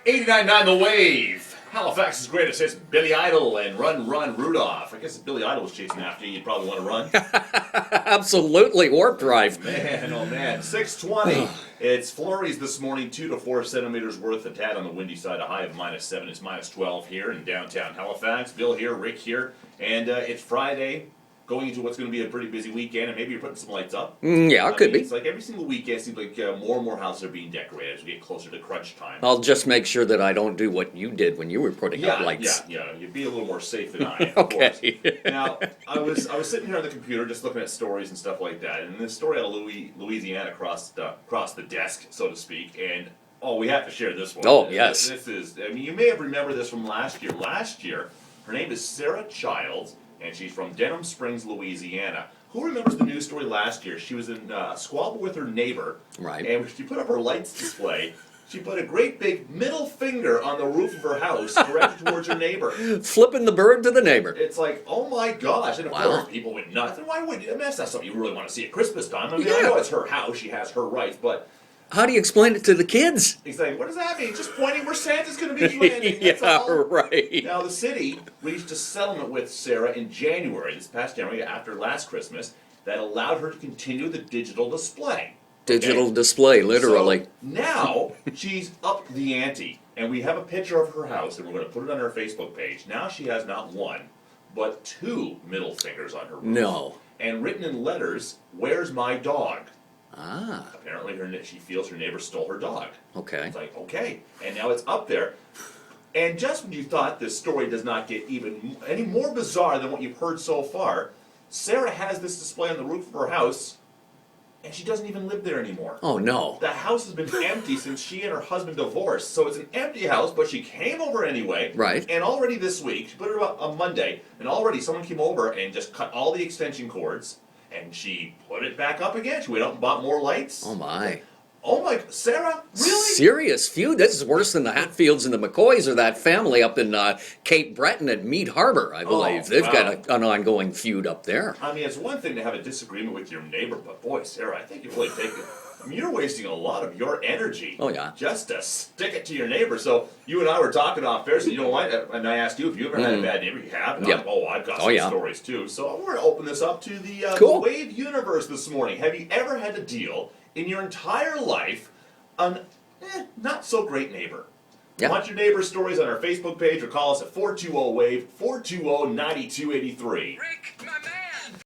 89.9 The Wave. Halifax's greatest hits, Billy Idol and Run Run Rudolph. I guess if Billy Idol was chasing after you, you'd probably want to run. Absolutely, warp drive. Man, oh man. 6:20. It's flurries this morning, 2 to 4 centimeters worth. A tad on the windy side, a high of -7. It's -12 here in downtown Halifax. Bill here, Rick here. And it's Friday, going into what's going to be a pretty busy weekend, and maybe you're putting some lights up. Yeah, it could be. It's like every single weekend, it seems like more and more houses are being decorated as we get closer to crunch time. I'll just make sure that I don't do what you did when you were putting up lights. Yeah, you'd be a little more safe than I am, of Okay. course. Now, I was sitting here on the computer just looking at stories and stuff like that, and this story out of Louisiana crossed the desk, so to speak, and we have to share this one. Oh, yes. This is, I mean, you may have remembered this from last year. Last year, her name is Sarah Childs, and she's from Denham Springs, Louisiana. Who remembers the news story last year? She was in a squabble with her neighbor. Right. And when she put up her lights display, she put a great big middle finger on the roof of her house directed towards her neighbor. Flipping the bird to the neighbor. It's like, oh my gosh. And of Wow. course, people went nuts. And why would you? I mean, that's not something you really want to see at Christmas time. I mean, I Yeah. know it's her house. She has her rights. But How do you explain it to the kids? he's like, what does that mean? Just pointing where Santa's going to be landing. That's Yeah, all. right. Now, the city reached a settlement with Sarah in January, this past January, after last Christmas, that allowed her to continue the digital display. Digital Okay? display, literally. So now she's upped the ante, and we have a picture of her house, and we're going to put it on her Facebook page. Now she has not one, but 2 middle fingers on her roof. No. And written in letters, "Where's my dog?" Ah, Apparently, she feels her neighbor stole her dog. okay. It's like, okay, and now it's up there. And just when you thought this story does not get even any more bizarre than what you've heard so far, Sarah has this display on the roof of her house, and she doesn't even live there anymore. Oh, no. The house has been empty since she and her husband divorced, so it's an empty house, but she came over anyway. Right. And already this week, she put it up on Monday, and already someone came over and just cut all the extension cords, and she put it back up again. She went out and bought more lights. Oh, my. Oh my, Sarah? Really? Serious feud. This is worse than the Hatfields and the McCoys or that family up in Cape Breton at Mead Harbor, I believe. They've got an ongoing feud up there. I mean, it's one thing to have a disagreement with your neighbor, but boy, Sarah, I think you've really taken... I mean, you're wasting a lot of your energy. Oh, yeah. Just to stick it to your neighbor. So you and I were talking off air, so you know what? And I asked you if you ever had a bad neighbor. You have. And Yep. I've got some yeah. stories too. So we're going to open this up to the Cool. Wave universe this morning. Have you ever had to deal in your entire life an not so great neighbor? Yeah. Want your neighbor stories on our Facebook page or call us at 420-WAVE, 420-9283. Rick, my man!